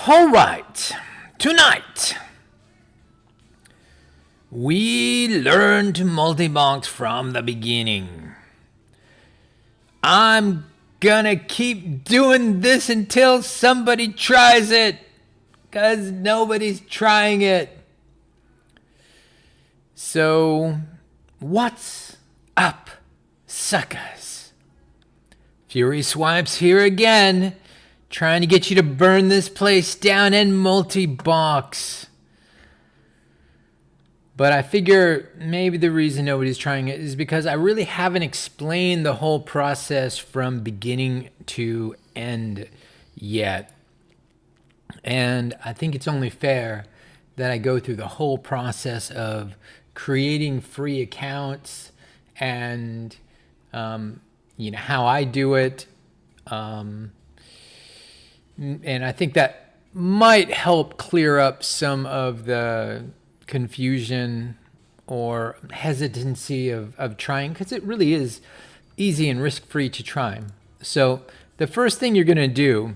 All right, tonight we learn to multibox from the beginning. I'm gonna keep doing this until somebody tries it, because nobody's trying it. So, what's up, suckas? Fury Swipes here again, trying to get you to burn this place down and multibox. But I figure maybe the reason nobody's trying it is because I really haven't explained the whole process from beginning to end yet. And I think it's only fair that I go through the whole process of creating free accounts and, how I do it. And I think that might help clear up some of the confusion or hesitancy of trying, because it really is easy and risk-free to try. So the first thing you're going to do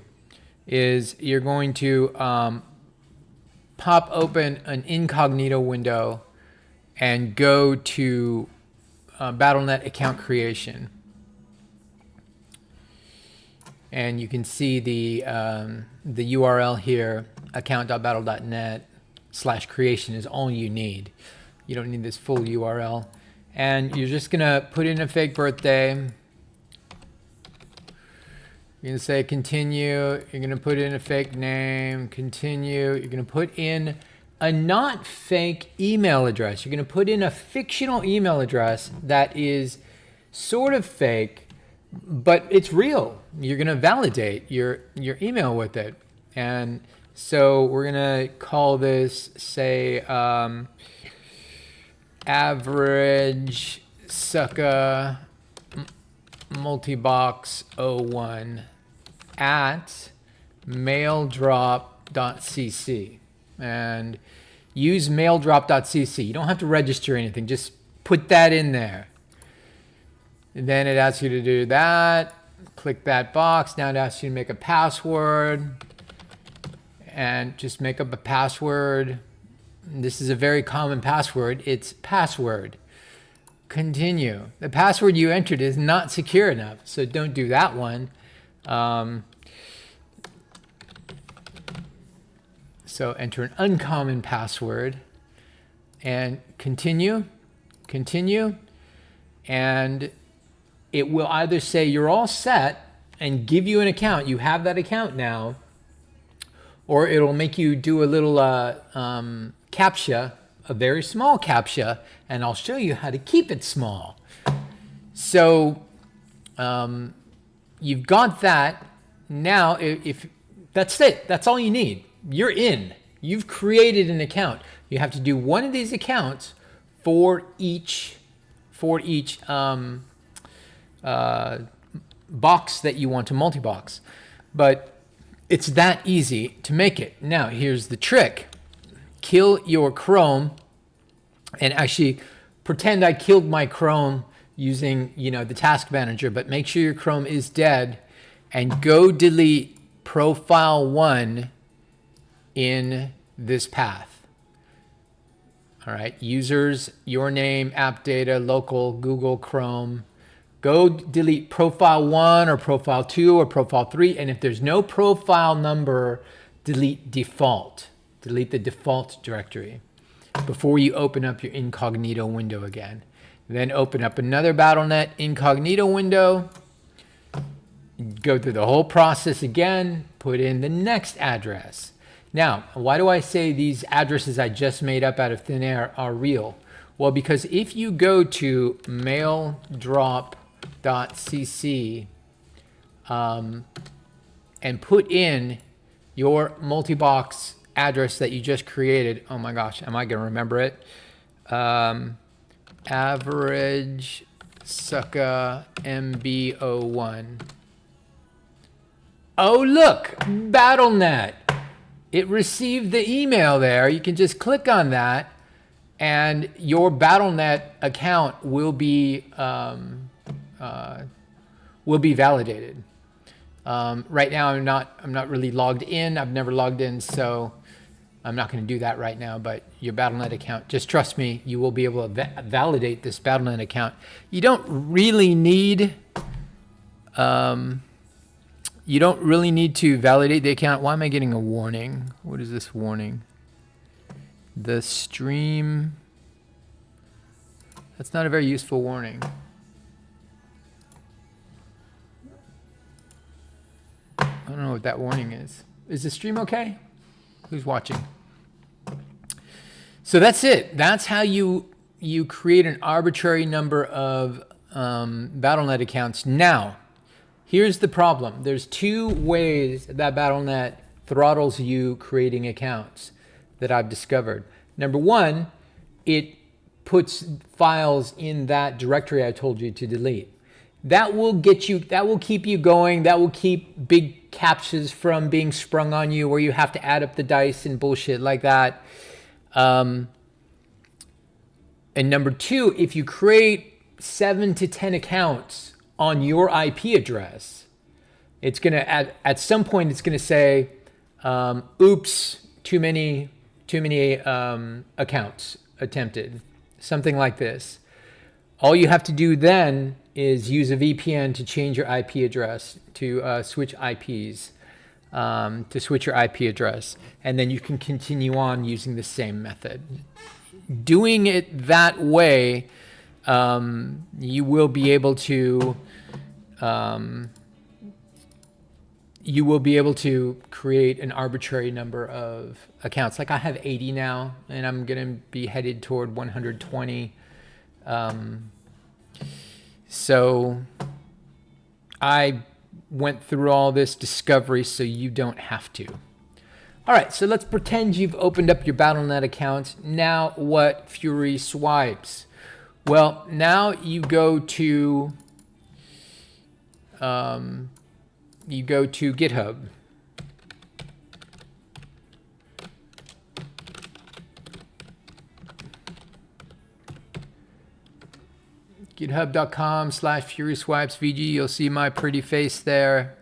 is you're going to pop open an incognito window and go to Battle.net account creation. And you can see the URL here, account.battle.net/creation is all you need. You don't need this full URL. And you're just gonna put in a fake birthday. You're gonna say continue. You're gonna put in a fake name, continue. You're gonna put in a not fake email address. You're gonna put in a fictional email address that is sort of fake, but it's real. You're gonna validate your email with it. And so we're gonna call this, say, average sucka multibox 01 at maildrop.cc, and use maildrop.cc. You don't have to register anything, just put that in there. And then it asks you to do that. Click that box. Now it asks you to make a password. And just make up a password. This is a very common password. It's password. Continue. The password you entered is not secure enough, so don't do that one. So enter an uncommon password and continue, and it will either say you're all set and give you an account. You have that account now. Or it'll make you do a little CAPTCHA, a very small CAPTCHA, and I'll show you how to keep it small. So you've got that. Now, if that's it, that's all you need. You're in. You've created an account. You have to do one of these accounts for each box that you want to multibox. But it's that easy to make it. Now, here's the trick. Kill your Chrome, and actually pretend I killed my Chrome using, the task manager, but make sure your Chrome is dead and go delete profile 1 in this path. All right, users, your name, app data, local, Google Chrome. Go delete profile 1 or profile 2 or profile 3. And if there's no profile number, delete default. Delete the default directory before you open up your incognito window again. Then open up another Battle.net incognito window. Go through the whole process again. Put in the next address. Now, why do I say these addresses I just made up out of thin air are real? Well, because if you go to maildrop.cc and put in your multibox address that you just created, oh my gosh, am I going to remember it? Average sucka MB01. Oh, look, Battle.net. It received the email there. You can just click on that, and your Battle.net account will be validated. Right now, I'm not really logged in. I've never logged in, so I'm not going to do that right now. But your Battle.net account, just trust me, you will be able to validate this Battle.net account. You don't really need to validate the account. Why am I getting a warning? What is this warning? The stream. That's not a very useful warning. I don't know what that warning is. Is the stream okay? Who's watching? So that's it. That's how you create an arbitrary number of Battle.net accounts. Now, here's the problem. There's two ways that Battle.net throttles you creating accounts that I've discovered. Number one, it puts files in that directory I told you to delete. That will keep you going. That will keep big captchas from being sprung on you where you have to add up the dice and bullshit like that. And number two, if you create 7 to 10 accounts on your IP address, it's going to, at some point, it's going to say, oops, too many accounts attempted, something like this. All you have to do then is use a VPN to change your IP address, to switch IPs, to switch your IP address. And then you can continue on using the same method. Doing it that way, you will be able to create an arbitrary number of accounts. Like I have 80 now, and I'm going to be headed toward 120. So I went through all this discovery so you don't have to. All right, so let's pretend you've opened up your Battle.net account. Now what Fury swipes? Well, now you go to GitHub. GitHub.com/FurySwipesVG. You'll see my pretty face there.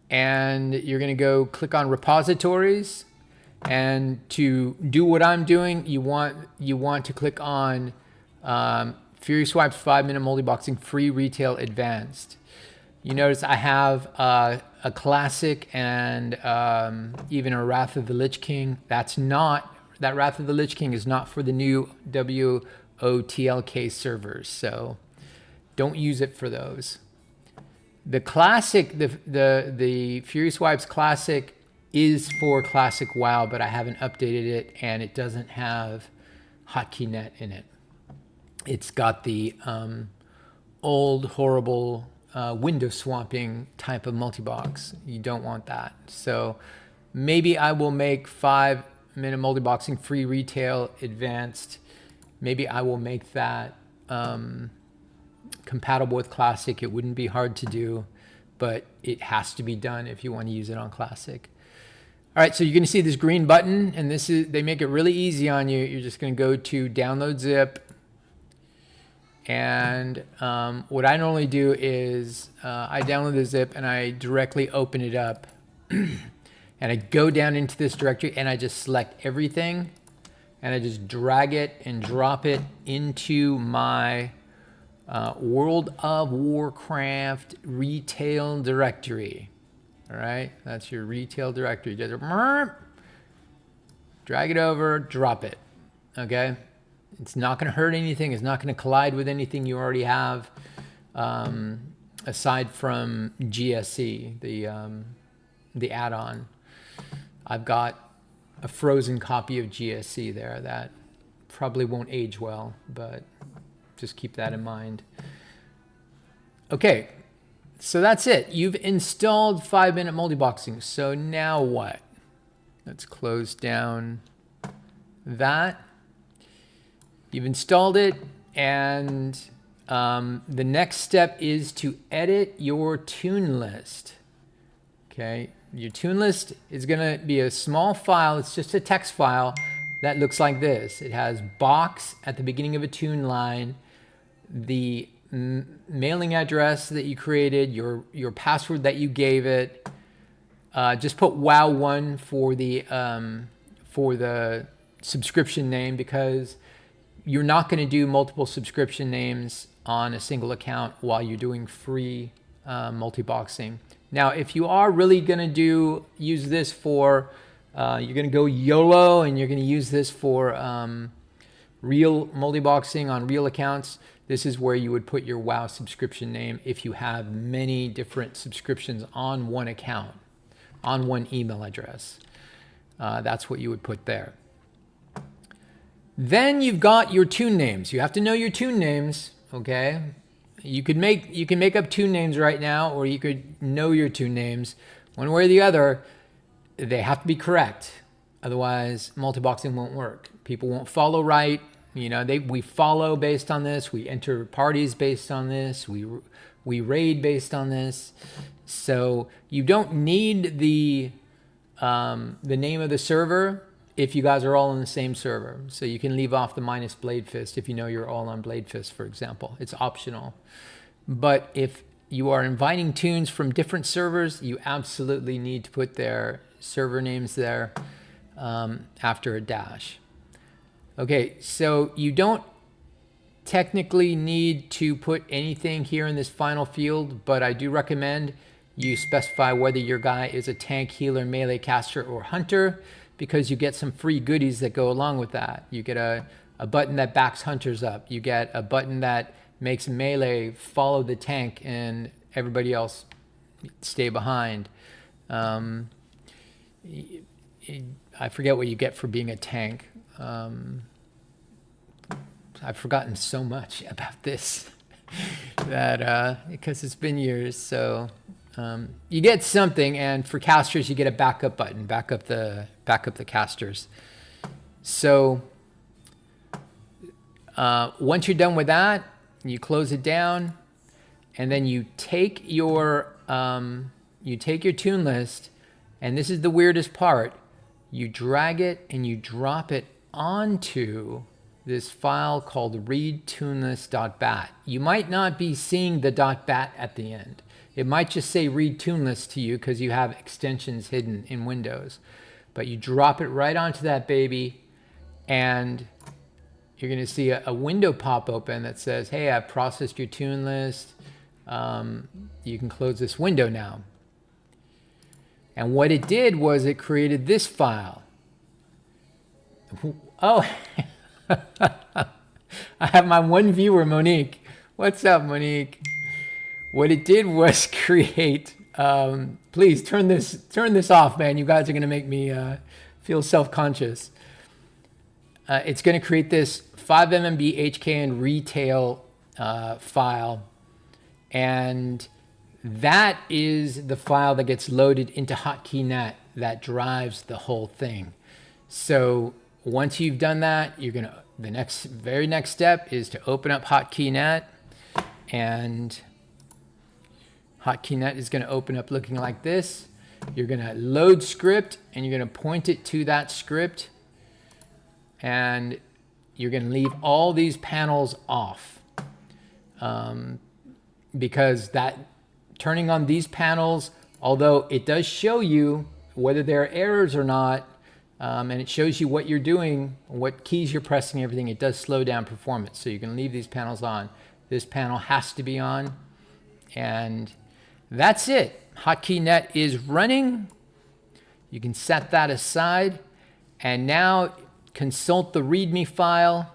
And you're going to go click on repositories. And to do what I'm doing, you want to click on Fury Swipes 5-minute multiboxing free retail advanced. You notice I have a classic and even a Wrath of the Lich King. That Wrath of the Lich King is not for the new WOTLK servers, so don't use it for those. The classic, the Fury Swipes Classic is for Classic WoW, but I haven't updated it, and it doesn't have HotKeyNet in it. It's got the old horrible window swapping type of multibox. You don't want that. So maybe I will make 5-minute multiboxing free retail advanced. Maybe I will make that compatible with Classic. It wouldn't be hard to do, but it has to be done if you want to use it on Classic. All right, so you're going to see this green button, and they make it really easy on you. You're just going to go to download zip. And what I normally do is I download the zip and I directly open it up. And I go down into this directory and I just select everything. And I just drag it and drop it into my World of Warcraft retail directory. All right, that's your retail directory. Just drag it over, drop it. Okay, it's not going to hurt anything. It's not going to collide with anything you already have, aside from GSC, the add-on. I've got a frozen copy of GSC there that probably won't age well, but just keep that in mind. Okay, so that's it. You've installed 5-minute multiboxing. So now what? Let's close down that. You've installed it, and the next step is to edit your tune list. Okay, your tune list is going to be a small file. It's just a text file that looks like this. It has box at the beginning of a tune line, the mailing address that you created, your password that you gave it. Just put wow1 for the subscription name, because you're not going to do multiple subscription names on a single account while you're doing free multiboxing. Now, if you are really going to use this for, you're going to go YOLO and you're going to use this for real multiboxing on real accounts, this is where you would put your WoW subscription name if you have many different subscriptions on one account, on one email address. That's what you would put there. Then you've got your tune names. You have to know your tune names, okay? You can make up tune names right now, or you could know your tune names. One way or the other, they have to be correct. Otherwise, multiboxing won't work. People won't follow right. You know, we follow based on this. We enter parties based on this. We raid based on this. So you don't need the name of the server if you guys are all on the same server. So you can leave off the minus Blade Fist if you know you're all on Blade Fist, for example. It's optional. But if you are inviting tunes from different servers, you absolutely need to put their server names there after a dash. Okay, so you don't technically need to put anything here in this final field, but I do recommend you specify whether your guy is a tank, healer, melee, caster, or hunter, because you get some free goodies that go along with that. You get a button that backs hunters up. You get a button that makes melee follow the tank and everybody else stay behind. I forget what you get for being a tank. I've forgotten so much about this that because it's been years. So you get something, and for casters you get a backup button, back up the casters. So once you're done with that, you close it down, and then you take your tune list, and this is the weirdest part. You drag it and you drop it onto this file called readtunelist.bat. You might not be seeing the .bat at the end. It might just say read tune list to you because you have extensions hidden in Windows. But you drop it right onto that baby, and you're going to see a window pop open that says, hey, I've processed your tune list. You can close this window now. And what it did was it created this file. Oh, I have my one viewer, Monique. What's up, Monique? What it did was create, please turn this off, man. You guys are going to make me feel self-conscious. It's going to create this 5 MB HKN retail file, and that is the file that gets loaded into hotkeynet that drives the whole thing. So once you've done that, the very next step is to open up hotkeynet, and hotkeynet is going to open up looking like this. You're going to load script, and you're going to point it to that script, and you're going to leave all these panels off, because that turning on these panels, although it does show you whether there are errors or not, and it shows you what you're doing, what keys you're pressing, everything, it does slow down performance. So you can leave these panels on. This panel has to be on, and that's it. Hotkeynet is running. You can set that aside, and now consult the README file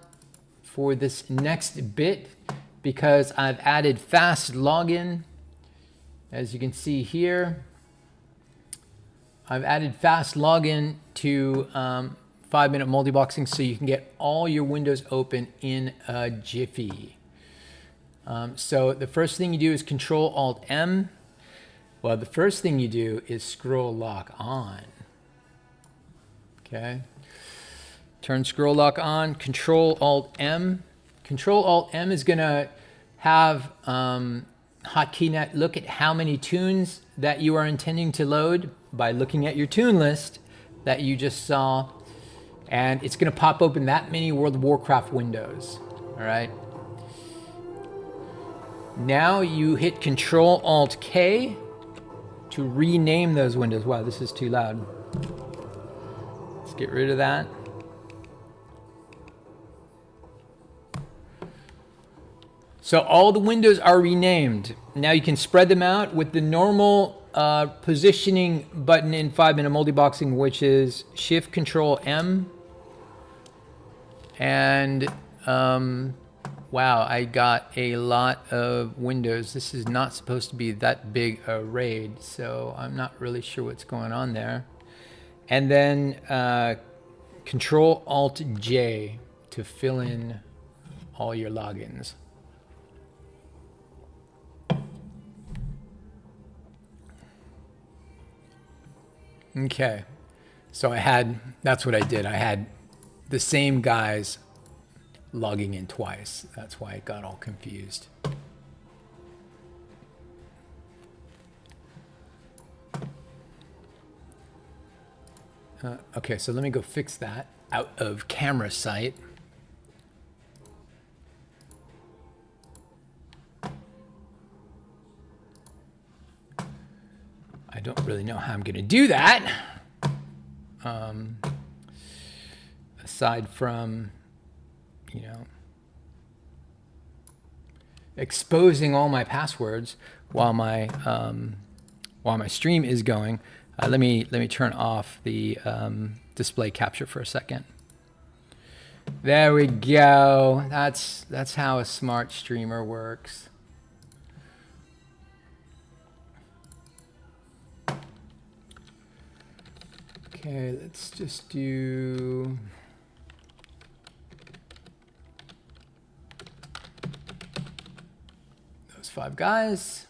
for this next bit, because I've added fast login. As you can see here, I've added fast login to 5-minute multiboxing, so you can get all your windows open in a jiffy. So the first thing you do is Control-Alt-M. Well, the first thing you do is scroll lock on. Okay. Turn scroll lock on, Control-Alt-M. Control-Alt-M is going to have hotkeynet look at how many tunes that you are intending to load by looking at your tune list that you just saw, and it's going to pop open that many World of Warcraft windows. All right. Now you hit Control Alt K to rename those windows. Wow, this is too loud. Let's get rid of that. So all the windows are renamed. Now you can spread them out with the normal positioning button in 5-minute multiboxing, which is Shift Control M. And wow, I got a lot of windows. This is not supposed to be that big a RAID, so I'm not really sure what's going on there. And then Control Alt J to fill in all your logins. Okay, so that's what I did. I had the same guys logging in twice. That's why it got all confused. Okay, so let me go fix that out of camera sight. I don't really know how I'm going to do that. Aside from, you know, exposing all my passwords while my stream is going. Let me turn off the display capture for a second. There we go. That's how a smart streamer works. Okay, let's just do those 5 guys.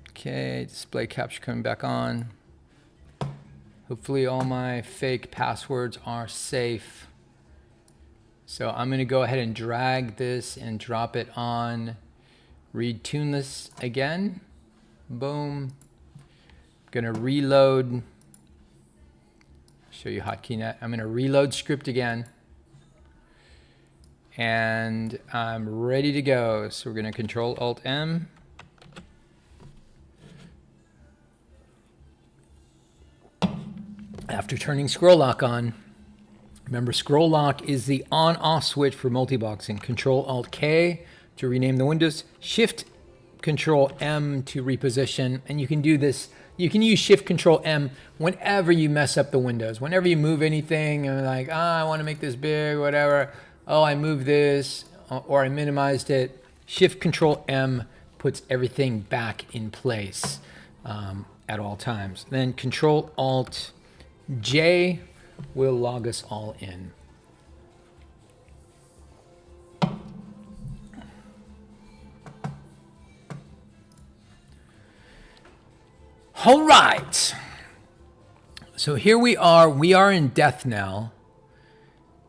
Okay, display capture coming back on. Hopefully all my fake passwords are safe. So I'm going to go ahead and drag this and drop it on read tuneless again. Boom. Going to reload. Show you hotkey.net. I'm going to reload script again. And I'm ready to go. So we're going to Control Alt M. After turning scroll lock on, remember scroll lock is the on off switch for multiboxing. Control Alt K to rename the windows, Shift Control M to reposition, and you can do this. You can use Shift Control M whenever you mess up the windows. Whenever you move anything and like, I want to make this big, whatever. Oh, I moved this or I minimized it. Shift Control M puts everything back in place at all times. Then Control Alt J will log us all in. All right. So here we are in death knell.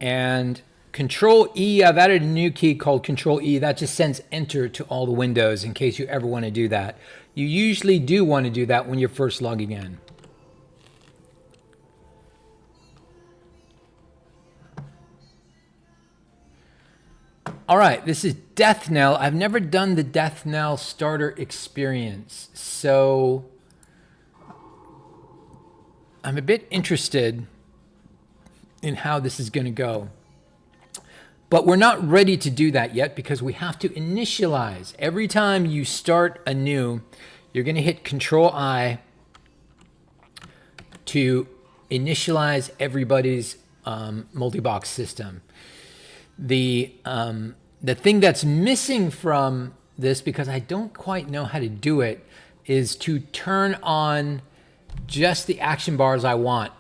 And Control E, I've added a new key called Control E. That just sends enter to all the windows in case you ever want to do that. You usually do want to do that when you're first logging in. All right, this is death knell. I've never done the death knell starter experience, so I'm a bit interested in how this is going to go. But we're not ready to do that yet because we have to initialize. Every time you start a new, you're going to hit Control I to initialize everybody's multi-box system. The thing that's missing from this, because I don't quite know how to do it, is to turn on just the action bars I want.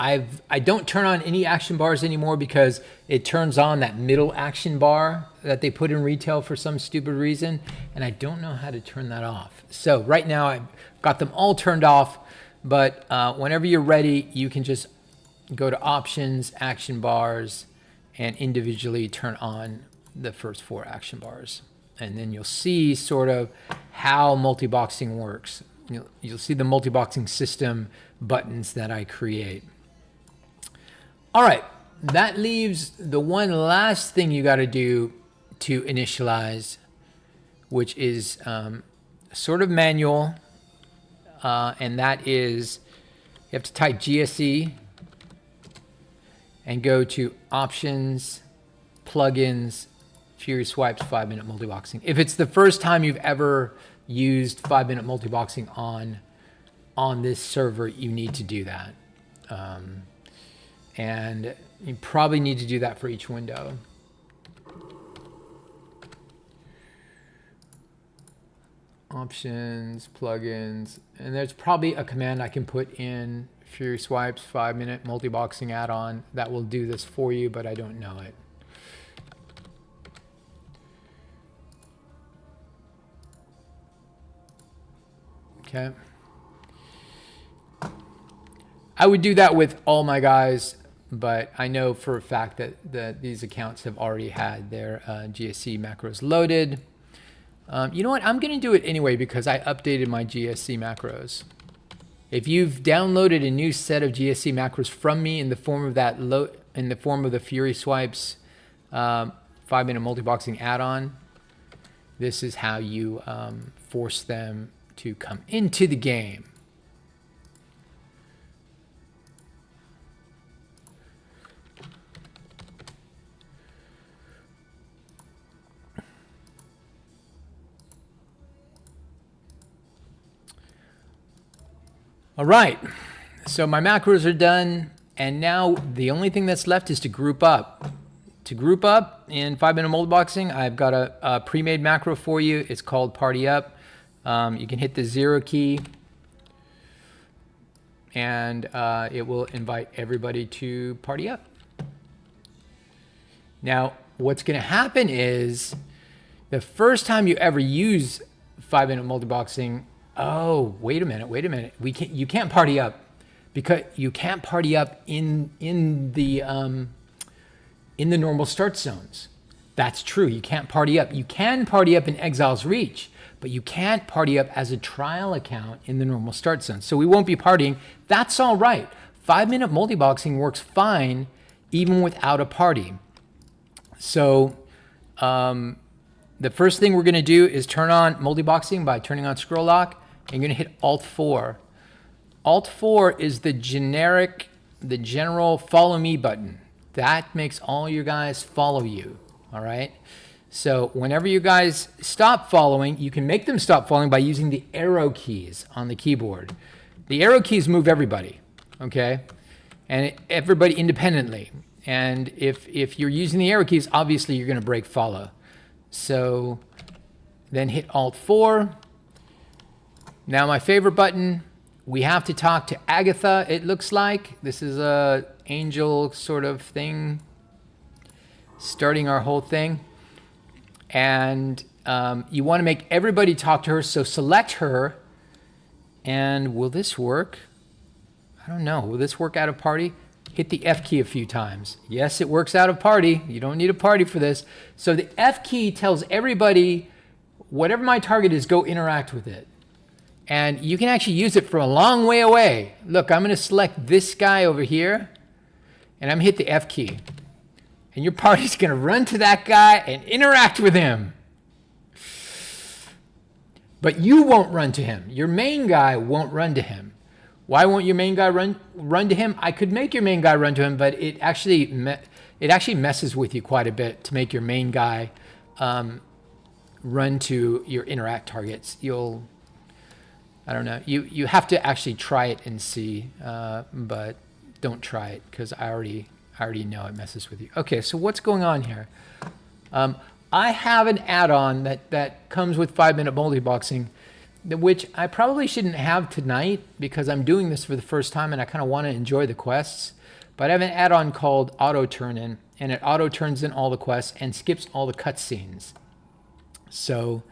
I don't turn on any action bars anymore because it turns on that middle action bar that they put in retail for some stupid reason, and I don't know how to turn that off. So right now I've got them all turned off, but whenever you're ready, you can just go to Options, Action Bars, and individually turn on the first 4 action bars. And then you'll see sort of how multiboxing works. You'll see the multiboxing system buttons that I create. All right, that leaves the one last thing you got to do to initialize, which is sort of manual, and that is you have to type GSE and go to Options, Plugins, Fury Swipes, 5-minute multiboxing. If it's the first time you've ever used 5-minute multiboxing on this server, you need to do that. And you probably need to do that for each window. Options, plugins, and there's probably a command I can put in Fury Swipes 5-minute multiboxing add-on that will do this for you, but I don't know it. Okay. I would do that with all my guys, but I know for a fact that these accounts have already had their GSC macros loaded. You know what? I'm going to do it anyway because I updated my GSC macros. If you've downloaded a new set of GSC macros from me in the form of the Fury Swipes 5-minute multiboxing add-on, this is how you force them to come into the game. All right, so my macros are done, and now the only thing that's left is to group up. To group up in 5-minute multiboxing, I've got a pre-made macro for you. It's called Party Up. You can hit the 0 key, and it will invite everybody to party up. Now, what's going to happen is the first time you ever use 5-minute multiboxing, oh, wait a minute. You can't party up because you can't party up in the normal start zones. That's true. You can't party up. You can party up in Exile's Reach, but you can't party up as a trial account in the normal start zone. So we won't be partying. That's all right. 5-minute multiboxing works fine even without a party. So the first thing we're going to do is turn on multiboxing by turning on scroll lock. And you're going to hit Alt-4. Alt-4 is the general follow me button. That makes all your guys follow you, all right? So whenever you guys stop following, you can make them stop following by using the arrow keys on the keyboard. The arrow keys move everybody, okay? And everybody independently. And if you're using the arrow keys, obviously you're going to break follow. So then hit Alt-4. Now my favorite button, we have to talk to Agatha, it looks like. This is a angel sort of thing, starting our whole thing. And you want to make everybody talk to her, so select her. And will this work? I don't know. Will this work out of party? Hit the F key a few times. Yes, it works out of party. You don't need a party for this. So the F key tells everybody, whatever my target is, go interact with it. And you can actually use it from a long way away. Look, I'm going to select this guy over here, and I'm going to hit the F key. And your party's going to run to that guy and interact with him. But you won't run to him. Your main guy won't run to him. Why won't your main guy run to him? I could make your main guy run to him, but it actually messes with you quite a bit to make your main guy run to your interact targets. I don't know. You have to actually try it and see, but don't try it because I already know it messes with you. Okay, so what's going on here? I have an add-on that comes with 5-minute multiboxing, which I probably shouldn't have tonight because I'm doing this for the first time and I kind of want to enjoy the quests. But I have an add-on called Auto Turn In, and it auto turns in all the quests and skips all the cutscenes. So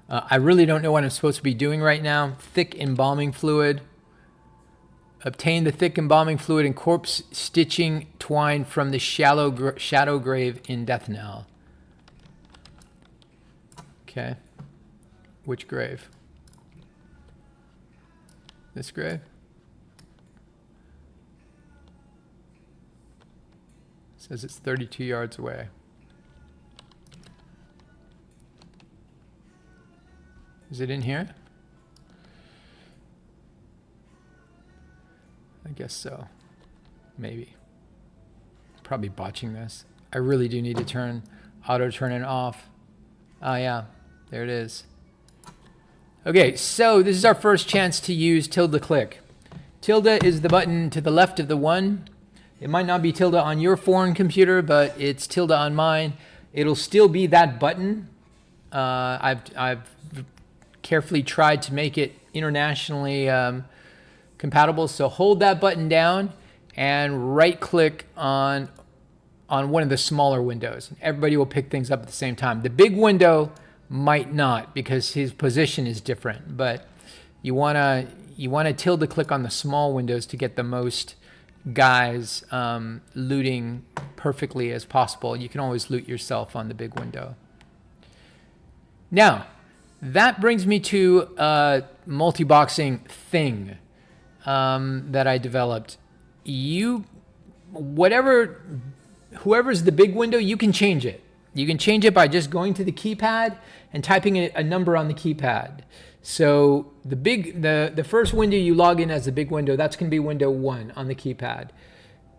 I really don't know what I'm supposed to be doing right now. Thick embalming fluid. Obtain the thick embalming fluid and corpse stitching twine from the shadow grave in Death Knell. Okay. Which grave? This grave? Is says it's 32 yards away. Is it in here? I guess so. Maybe. Probably botching this. I really do need to turn auto turn-in off. Oh yeah, there it is. Okay, so this is our first chance to use tilde click. Tilde is the button to the left of the one. It might not be tilde on your foreign computer, but it's tilde on mine. It'll still be that button. I've carefully tried to make it internationally compatible. So hold that button down and right click on one of the smaller windows. Everybody will pick things up at the same time. The big window might not because his position is different, but you wanna tilde click on the small windows to get the most guys looting perfectly as possible. You can always loot yourself on the big window. Now, that brings me to a multiboxing thing that I developed. Whoever's the big window, you can change it. You can change it by just going to the keypad and typing a number on the keypad. So the first window you log in as the big window, that's going to be window 1 on the keypad.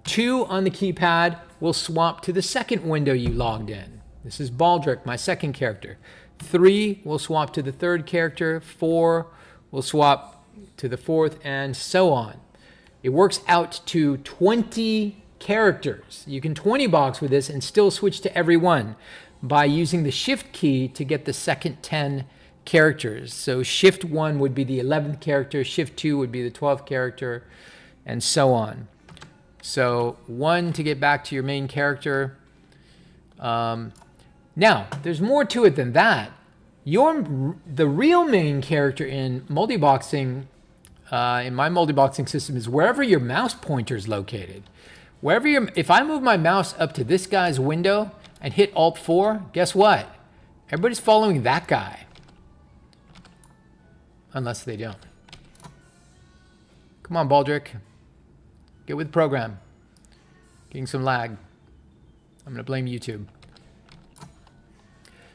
2 on the keypad will swap to the second window you logged in. This is Baldric, my second character. 3 will swap to the third character. 4 will swap to the fourth, and so on. It works out to 20 characters. You can 20 box with this and still switch to every one by using the shift key to get the second 10 characters. So shift 1 would be the 11th character, shift 2 would be the 12th character, and so on. So 1 to get back to your main character. Now, there's more to it than that. The real main character in multiboxing, in my multiboxing system, is wherever your mouse pointer is located. If I move my mouse up to this guy's window and hit Alt-4, guess what? Everybody's following that guy. Unless they don't. Come on, Baldric. Get with the program. Getting some lag. I'm going to blame YouTube.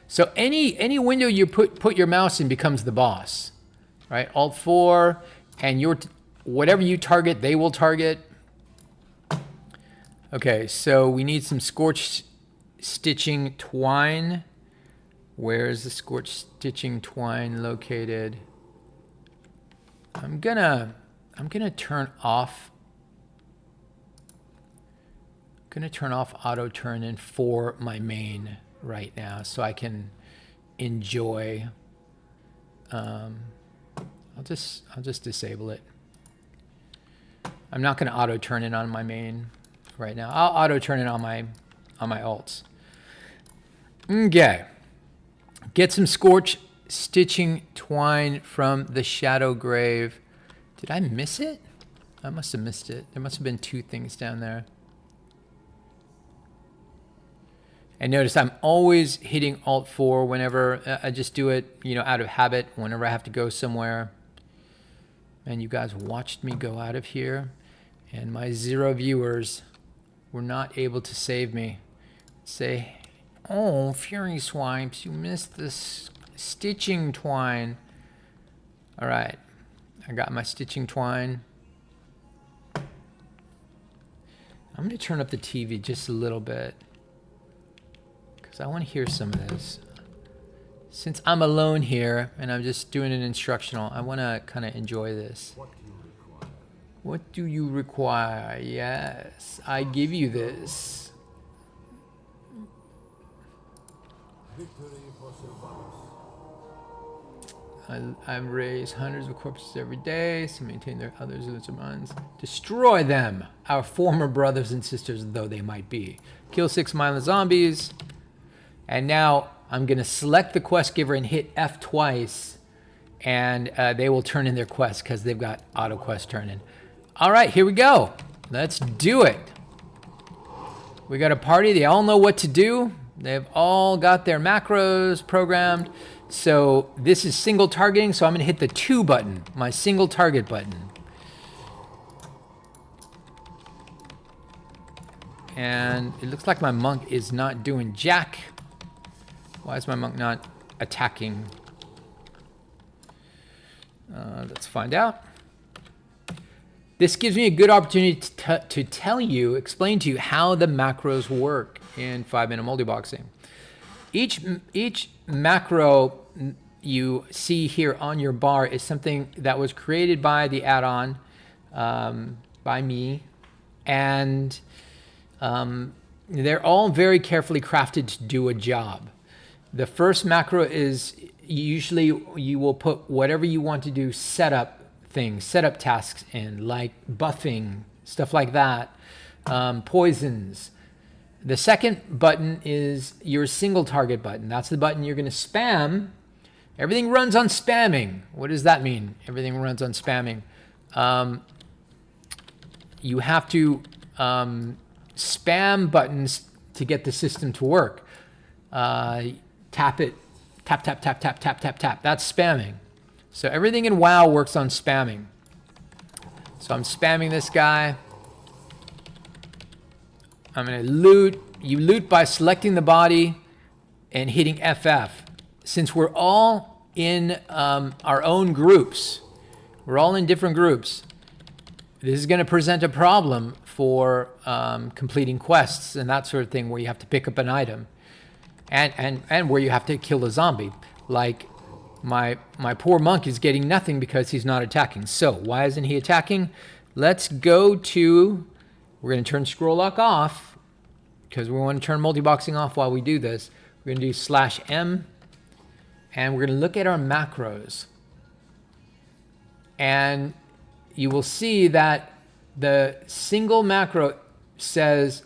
So any window you put your mouse in becomes the boss, right? Alt-4, and whatever you target, they will target. Okay, so we need some scorched stitching twine. Where is the scorched stitching twine located? I'm gonna turn off. Auto turn in for my main right now, so I can enjoy. I'll just disable it. I'm not gonna auto turn in on my main right now. I'll auto turn in on my alts. Okay. Get some scorch stitching twine from the shadow grave. Did I miss it? I must have missed it. There must have been 2 things down there. And notice I'm always hitting Alt-4 whenever I just do it, out of habit, whenever I have to go somewhere. And you guys watched me go out of here, and my 0 viewers were not able to save me. Say, oh, Fury Swipes, you missed this stitching twine. All right, I got my stitching twine. I'm going to turn up the TV just a little bit because I want to hear some of this. Since I'm alone here and I'm just doing an instructional, I want to kind of enjoy this. What do you require? Yes, I give you this. I raise hundreds of corpses every day to maintain their others and demands. Destroy them, our former brothers and sisters, though they might be. Kill 6 mindless zombies. And now I'm going to select the quest giver and hit F twice, and they will turn in their quest because they've got auto quest turn in. All right, here we go. Let's do it. We got a party. They all know what to do. They've all got their macros programmed. So this is single targeting, so I'm going to hit the 2 button, my single target button. And it looks like my monk is not doing jack. Why is my monk not attacking? Let's find out. This gives me a good opportunity to tell you, explain to you how the macros work in 5-minute multiboxing. Each macro you see here on your bar is something that was created by the add-on, by me, and they're all very carefully crafted to do a job. The first macro is usually you will put whatever you want to do, setup things, setup tasks in, like buffing, stuff like that, poisons. The second button is your single target button. That's the button you're going to spam. Everything runs on spamming. What does that mean? Everything runs on spamming. You have to spam buttons to get the system to work. Tap it, tap, tap, tap, tap, tap, tap, tap. That's spamming. So everything in WoW works on spamming. So I'm spamming this guy. I'm going to loot. You loot by selecting the body and hitting FF. Since we're all in our own groups, we're all in different groups, this is going to present a problem for completing quests and that sort of thing, where you have to pick up an item and where you have to kill a zombie. Like my poor monk is getting nothing because he's not attacking. So why isn't he attacking? Let's go to, we're going to turn scroll lock off because we want to turn multiboxing off while we do this. We're going to do /M and we're going to look at our macros. And you will see that the single macro says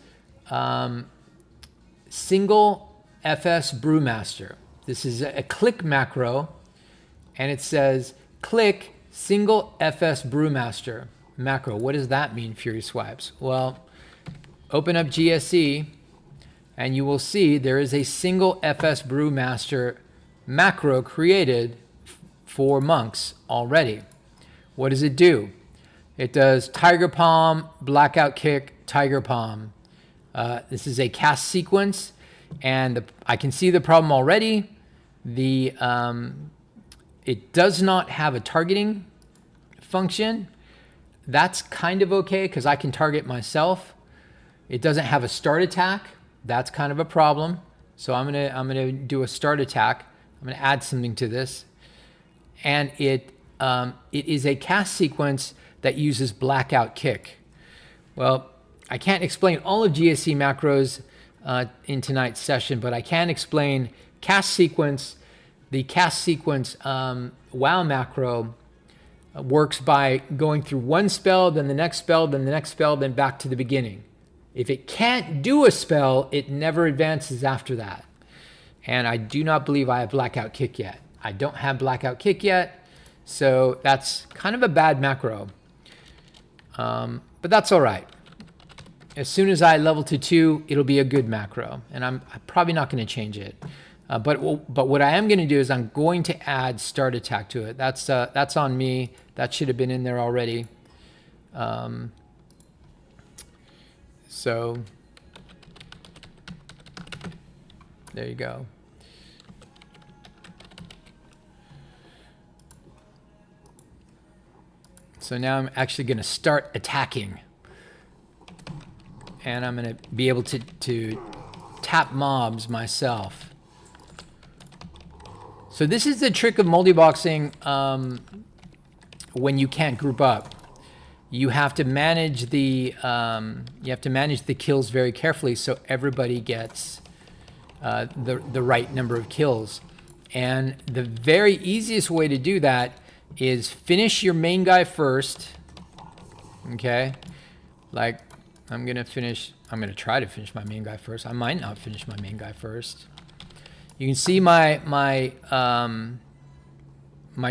single FS Brewmaster. This is a click macro, and it says click single FS Brewmaster macro. What does that mean, Fury Swipes? Well, open up GSE, and you will see there is a single FS Brewmaster macro created for monks already. What does it do? It does Tiger Palm, Blackout Kick, Tiger Palm. This is a cast sequence, and I can see the problem already. It does not have a targeting function. That's kind of okay because I can target myself. It doesn't have a start attack. That's kind of a problem. So I'm gonna do a start attack. I'm gonna add something to this, and it is a cast sequence that uses Blackout Kick. Well, I can't explain all of GSC macros in tonight's session, but I can explain cast sequence. The cast sequence WoW macro works by going through one spell, then the next spell, then the next spell, then back to the beginning. If it can't do a spell, it never advances after that. And I do not believe I have Blackout Kick yet. I don't have Blackout Kick yet, so that's kind of a bad macro. But that's all right. As soon as I level to 2, it'll be a good macro, and I'm probably not going to change it. But what I am going to do is I'm going to add start attack to it. That's on me. That should have been in there already. So there you go. So now I'm actually going to start attacking. And I'm going to be able to tap mobs myself. So this is the trick of multiboxing when you can't group up. You have to manage the kills very carefully so everybody gets the right number of kills. And the very easiest way to do that is finish your main guy first. Okay? Like I'm going to try to finish my main guy first. I might not finish my main guy first. You can see my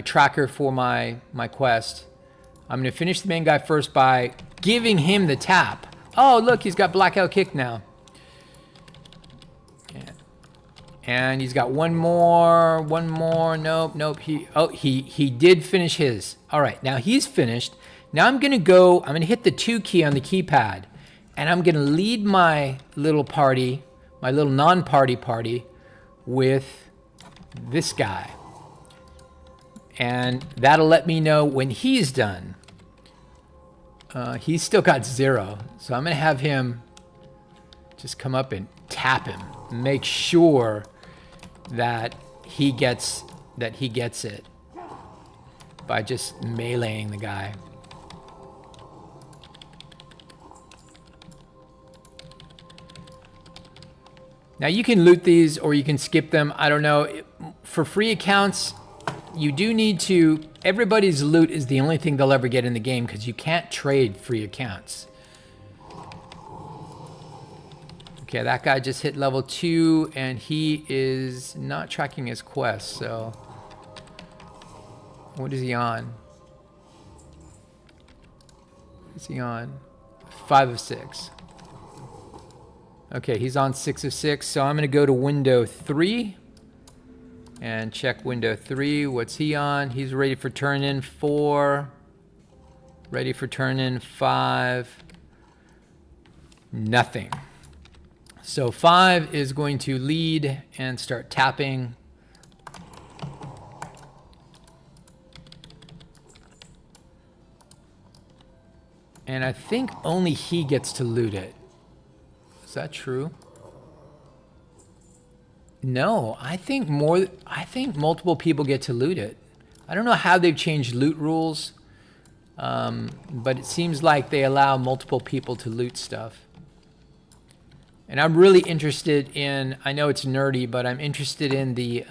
tracker for my quest. I'm going to finish the main guy first by giving him the tap. Oh, look, he's got Blackout Kick now. And he's got one more. Nope. He did finish his. All right, now he's finished. Now I'm going to hit the 2 key on the keypad. And I'm going to lead my little party, my little non-party party, with this guy. And that'll let me know when he's done. He's still got 0. So I'm going to have him just come up and tap him. Make sure that he gets it by just meleeing the guy. Now you can loot these or you can skip them. I don't know. For free accounts, you do need to... Everybody's loot is the only thing they'll ever get in the game because you can't trade free accounts. Okay, that guy just hit level 2 and he is not tracking his quest, so... What is he on? Is he on? 5 of 6. Okay, he's on 6 of 6, so I'm going to go to window 3 and check window 3. What's he on? He's ready for turn in 4. Ready for turn in 5. Nothing. So 5 is going to lead and start tapping. And I think only he gets to loot it. Is that true? No, I think multiple people get to loot it. I don't know how they've changed loot rules, but it seems like they allow multiple people to loot stuff. And I'm really interested in, I know it's nerdy, but I'm interested in the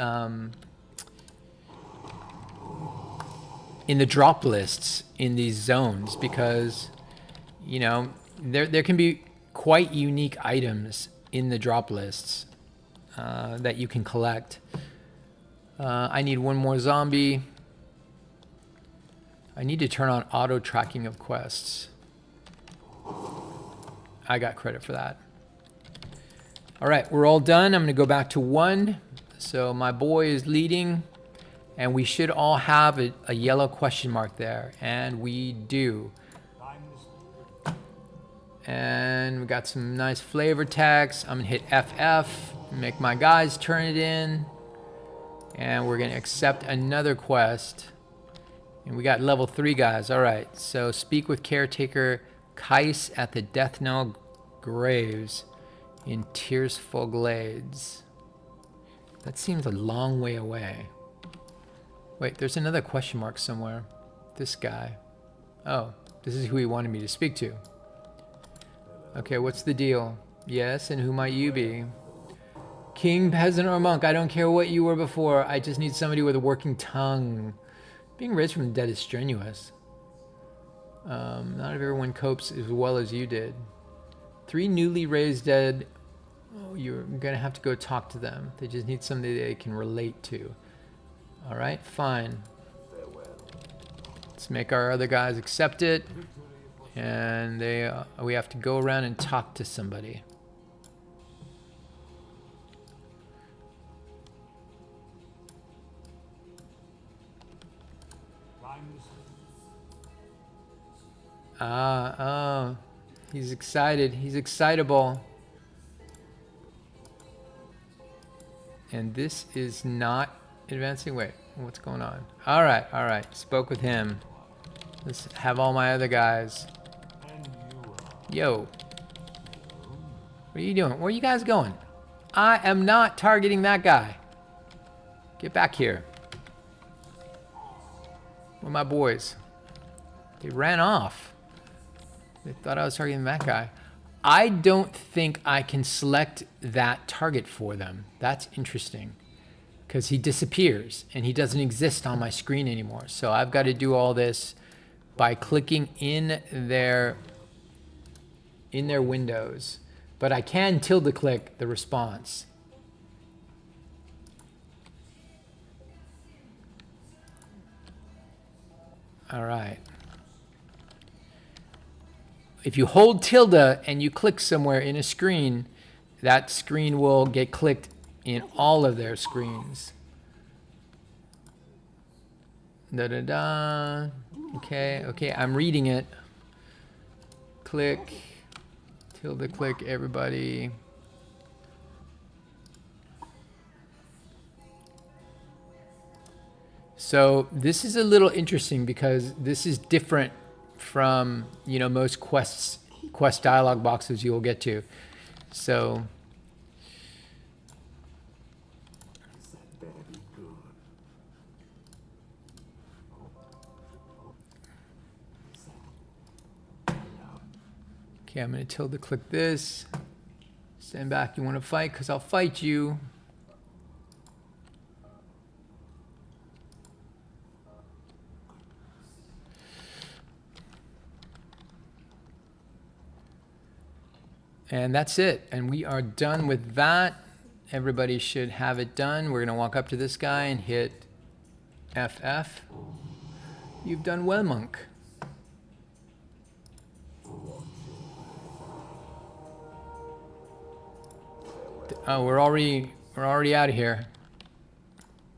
drop lists in these zones because, you know, there can be quite unique items in the drop lists that you can collect. I need one more zombie. I need to turn on auto tracking of quests. I got credit for that. All right, we're all done. I'm going to go back to 1. So my boy is leading, and we should all have a yellow question mark there, and we do. And we got some nice flavor text. I'm going to hit FF, make my guys turn it in, and we're going to accept another quest. And we got level 3 guys. All right, so speak with caretaker Kais at the Death Knell Graves in Tearsful Glades. That seems a long way away. Wait, there's another question mark somewhere. This guy. Oh, this is who he wanted me to speak to. Okay, what's the deal? Yes, and who might you be? King, peasant, or monk, I don't care what you were before. I just need somebody with a working tongue. Being raised from the dead is strenuous. Not everyone copes as well as you did. 3 newly raised dead. Oh, you're gonna have to go talk to them. They just need somebody they can relate to. All right, fine. Let's make our other guys accept it. And we have to go around and talk to somebody. Oh, he's excited. He's excitable. And this is not advancing. Wait, what's going on? All right. Spoke with him. Let's have all my other guys. Yo. What are you doing? Where are you guys going? I am not targeting that guy. Get back here. Where are my boys? They ran off. They thought I was targeting that guy. I don't think I can select that target for them. That's interesting. Because he disappears and he doesn't exist on my screen anymore. So I've got to do all this by clicking in their windows. But I can tilde click the response. All right. If you hold tilde and you click somewhere in a screen, that screen will get clicked in all of their screens. Okay, I'm reading it. Click, Tilda click everybody. So this is a little interesting because this is different from, you know, most quest dialog boxes you'll get to. So okay, I'm going to Tilda click this. Stand back, you want to fight? Because I'll fight you. And that's it. And we are done with that. Everybody should have it done. We're going to walk up to this guy and hit FF. You've done well, monk. Oh, we're already out of here.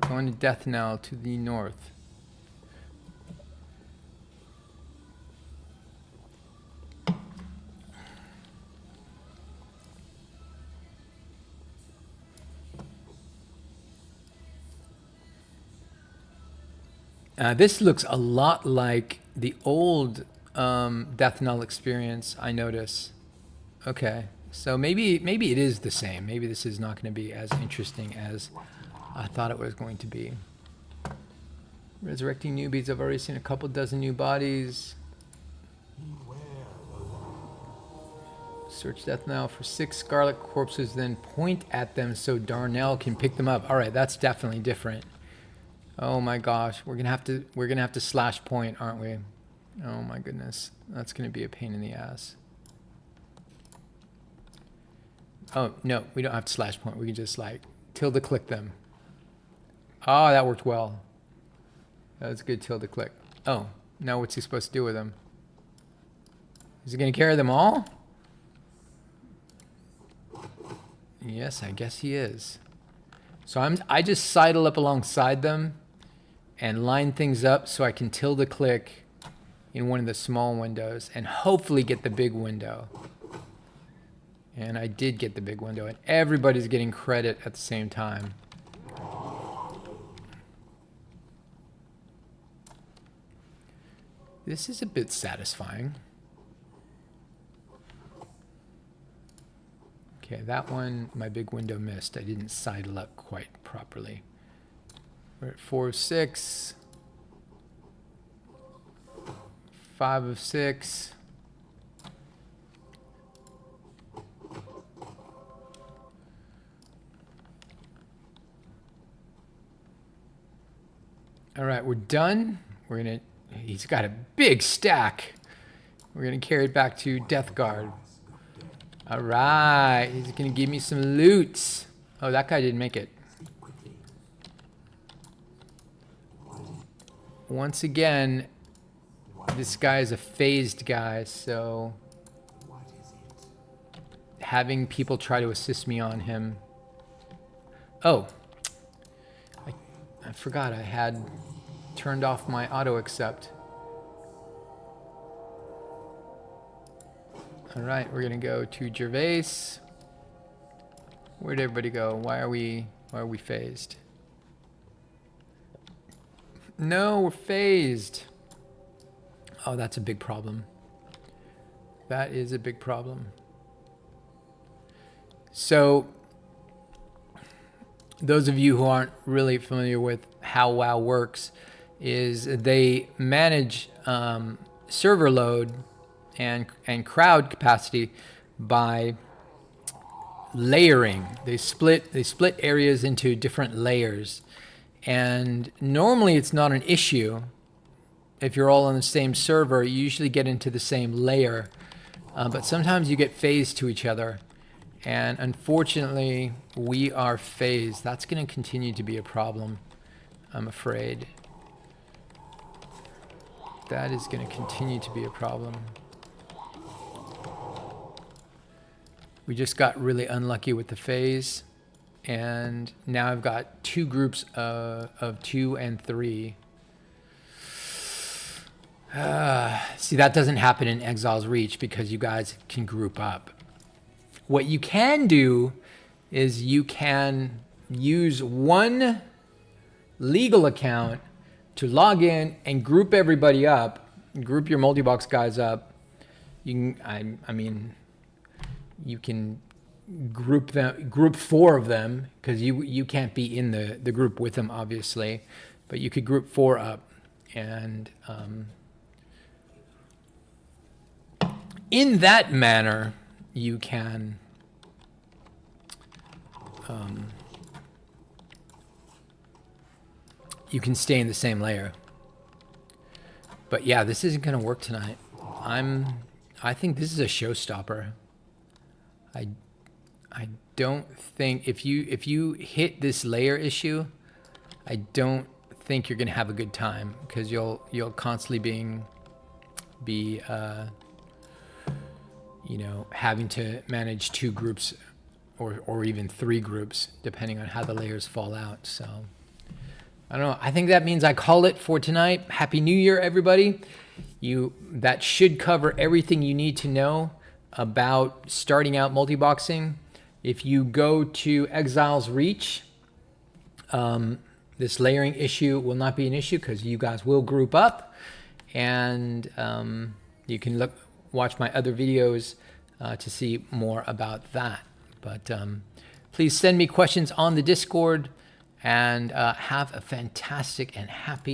Going to Death Knell to the north. This looks a lot like the old Death Knell experience, I notice. Okay, so maybe it is the same. Maybe this is not going to be as interesting as I thought it was going to be. Resurrecting newbies. I've already seen a couple dozen new bodies. Search Death Knell for 6 scarlet corpses, then point at them so Darnell can pick them up. All right, that's definitely different. Oh my gosh, we're gonna have to slash point, aren't we? Oh my goodness, that's gonna be a pain in the ass. Oh no, we don't have to slash point. We can just like Tilda click them. Oh, that worked well. That was a good Tilda click. Oh, now what's he supposed to do with them? Is he gonna carry them all? Yes, I guess he is. So I just sidle up alongside them and line things up so I can Tilda click in one of the small windows and hopefully get the big window. And I did get the big window, and everybody's getting credit at the same time. This is a bit satisfying. Okay, that one, my big window missed. I didn't sidle up quite properly. We're at 4 of 6. 5 of 6. All right, we're done. He's got a big stack. We're gonna carry it back to Death Guard. All right, he's gonna give me some loot. Oh, that guy didn't make it. Once again, this guy is a phased guy, so having people try to assist me on him. Oh, I forgot I had turned off my auto accept. All right, we're gonna go to Gervais. Where'd everybody go? Why are we phased? No, we're phased. Oh, that's a big problem. That is a big problem. So, those of you who aren't really familiar with how WoW works, is they manage server load and crowd capacity by layering. They split areas into different layers, and normally it's not an issue if you're all on the same server. You usually get into the same layer, but sometimes you get phased to each other, and unfortunately we are phased. That's going to continue to be a problem, I'm afraid. That is going to continue to be a problem. We just got really unlucky with the phase, and now I've got 2 groups of 2 and 3. See, that doesn't happen in Exile's Reach because you guys can group up. What you can do is you can use one legal account to log in and group everybody up, group your multibox guys up. You can, I mean, you can group 4 of them, because you can't be in the group with them, obviously, but you could group 4 up, and in that manner you can stay in the same layer. But yeah, this isn't going to work tonight. I think this is a showstopper. I don't think if you hit this layer issue, I don't think you're going to have a good time, because you'll constantly be you know, having to manage 2 groups or even 3 groups, depending on how the layers fall out. So I don't know. I think that means I call it for tonight. Happy New Year, everybody. That should cover everything you need to know about starting out multiboxing. If you go to Exile's Reach, this layering issue will not be an issue, because you guys will group up, and you can watch my other videos to see more about that. But please send me questions on the Discord, and have a fantastic and happy